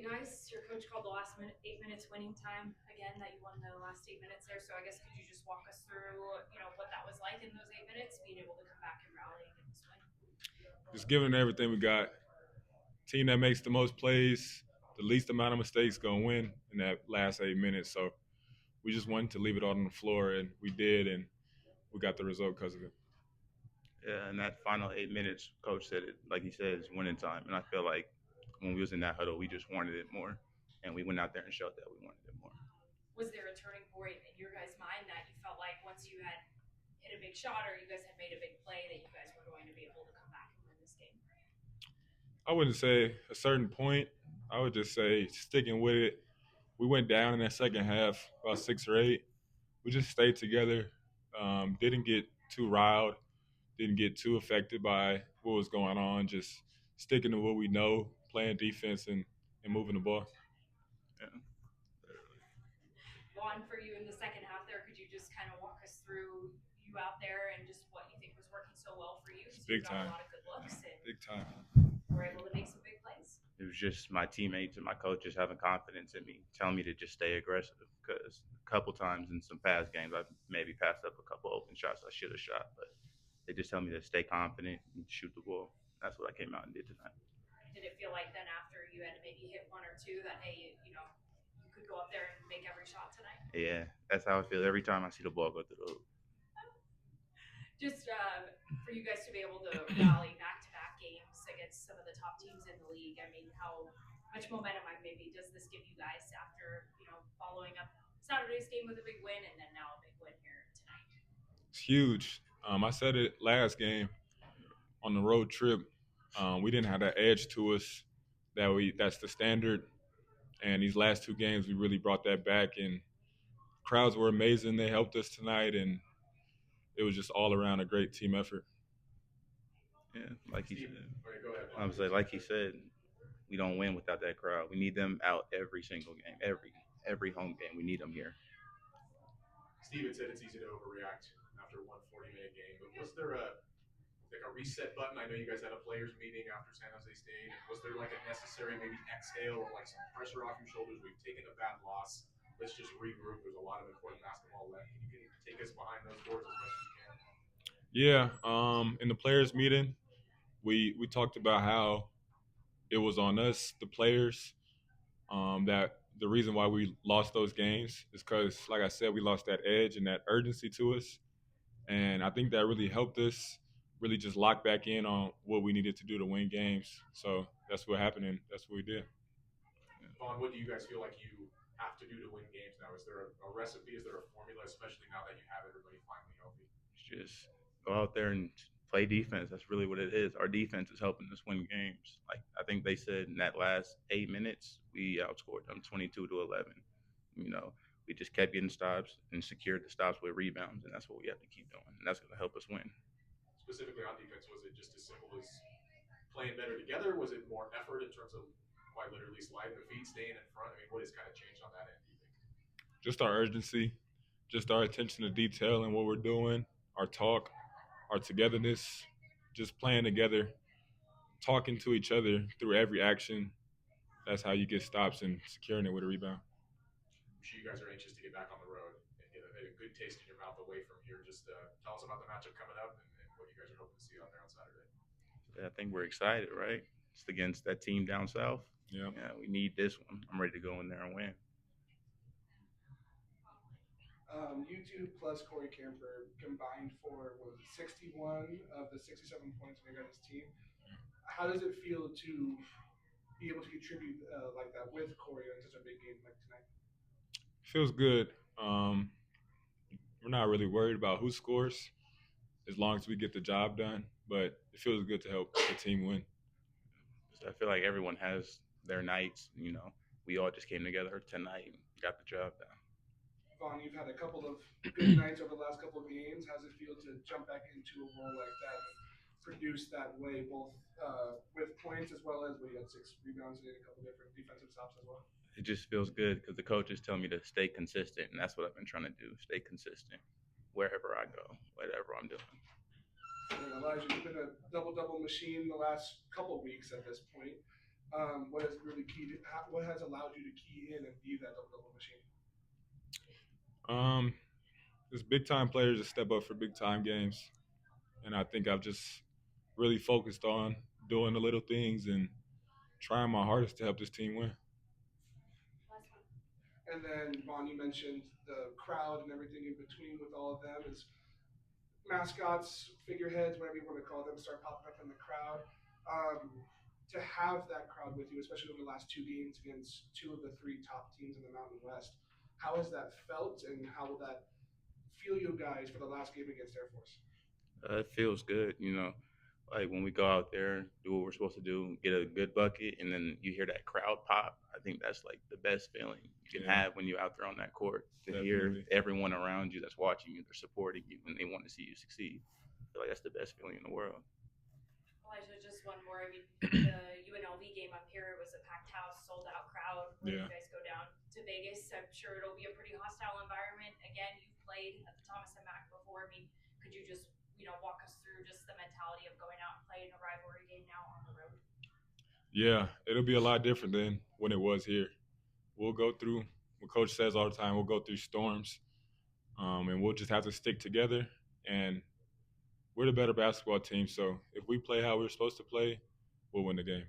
guys, your coach called the last 8 minutes winning time again. That you won the last 8 minutes there. So I guess could you just walk us through, what that was like in those 8 minutes, being able to come back and rally and get this win? Just giving it everything we got. Team that makes the most plays, the least amount of mistakes, gonna win in that last 8 minutes. So we just wanted to leave it all on the floor, and we did, and we got the result because of it. Yeah, and that final 8 minutes, coach said it like he said, is winning time. And I feel like when we was in that huddle, we just wanted it more, and we went out there and showed that we wanted it more. Was there a turning point in your guys' mind that you felt like once you had hit a big shot or you guys had made a big play that you guys were going to be able to come back and win this game? I wouldn't say a certain point. I would just say sticking with it. We went down in that second half, about 6 or 8. We just stayed together. Didn't get too riled. Didn't get too affected by what was going on. Just sticking to what we know, playing defense and moving the ball. Yeah. Vaughn, for you in the second half there, could you just kind of walk us through you out there and just what you think was working so well for you? Because you Big got time. a lot of good looks and Big time. were able to make some big plays. It was just my teammates and my coaches having confidence in me, telling me to just stay aggressive. Because a couple times in some past games, I've maybe passed up a couple open shots I should have shot, but they just tell me to stay confident and shoot the ball. That's what I came out and did tonight. Did it feel like then after you had maybe hit one or two that hey, you could go up there and make every shot tonight? Yeah, that's how I feel every time I see the ball go through the hoop. Just for you guys to be able to rally back-to-back games against some of the top teams in the league. I mean, how much momentum maybe does this give you guys after following up Saturday's game with a big win and then now a big win here tonight? It's huge. I said it last game on the road trip. We didn't have that edge to us that's the standard. And these last 2 games, we really brought that back. And crowds were amazing. They helped us tonight, and it was just all around a great team effort. Yeah, like he said. Okay, go ahead. I was like he said, we don't win without that crowd. We need them out every single game, every home game. We need them here. Steven said it's easy to overreact after one 40-minute game, but was there a reset button? I know you guys had a players meeting after San Jose State. And was there like a necessary maybe exhale or like some pressure off your shoulders? We've taken a bad loss. Let's just regroup. There's a lot of important basketball left. Can you take us behind those doors as much as you can? Yeah. In the players meeting, we talked about how it was on us, the players, that the reason why we lost those games is because, like I said, we lost that edge and that urgency to us. And I think that really helped us really just lock back in on what we needed to do to win games. So that's what happened, and that's what we did. Vaughn, what do you guys feel like you have to do to win games now? Is there a recipe? Is there a formula, especially now that you have everybody finally healthy? Just go out there and play defense. That's really what it is. Our defense is helping us win games. Like I think they said in that last 8 minutes, we outscored them 22-11. You know, we just kept getting stops and secured the stops with rebounds, and that's what we have to keep doing. And that's going to help us win. Specifically on defense, was it just as simple as playing better together? Was it more effort in terms of quite literally sliding the feet, staying in front? I mean, what has kind of changed on that end, do you think? Just our urgency, just our attention to detail and what we're doing, our talk, our togetherness, just playing together, talking to each other through every action. That's how you get stops and securing it with a rebound. I'm sure you guys are anxious to get back on the road and get a good taste in your mouth away from here. Just tell us about the matchup coming up and what you guys are hoping to see out there on Saturday. I think we're excited, right? It's against that team down south. Yeah. We need this one. I'm ready to go in there and win. You two plus Corey Camper combined for 61 of the 67 points on your guys' team. How does it feel to be able to contribute like that with Corey in such a big game like tonight? Feels good. We're not really worried about who scores as long as we get the job done, but it feels good to help the team win. I feel like everyone has their nights. We all just came together tonight and got the job done. Vaughn, you've had a couple of good nights over the last couple of games. How does it feel to jump back into a role like that and produce that way, both with points as well as we had 6 rebounds and a couple different defensive stops as well? It just feels good because the coaches tell me to stay consistent, and that's what I've been trying to do, stay consistent wherever I go, whatever I'm doing. And Elijah, you've been a double-double machine the last couple weeks at this point. What has really what has allowed you to key in and be that double machine? Um, just big time players that step up for big time games, and I think I've just really focused on doing the little things and trying my hardest to help this team win. Last one. And then Vaughn, you mentioned the crowd and everything in between with all of them is mascots, figureheads, whatever you want to call them, start popping up in the crowd. To have that crowd with you, especially over the last two games against two of the three top teams in the Mountain West, how has that felt, and how will that feel you guys for the last game against Air Force? It feels good, you know. Like when we go out there, do what we're supposed to do, get a good bucket, and then you hear that crowd pop. I think that's like the best feeling you can Yeah. have when you're out there on that court. To Definitely. hear everyone around you that's watching you, they're supporting you, and they want to see you succeed. I feel like that's the best feeling in the world. Elijah, just one more. I mean, the UNLV game up here was a packed house, sold out crowd. When Yeah. you guys go down to Vegas, I'm sure it'll be a pretty hostile environment. Again, you've played at the Thomas and Mack before. I mean, could you just walk us through just the mentality of going out and playing a rivalry game now on the road? Yeah, it'll be a lot different than when it was here. We'll go through what Coach says all the time. We'll go through storms, and we'll just have to stick together. And we're the better basketball team, so if we play how we're supposed to play, we'll win the game.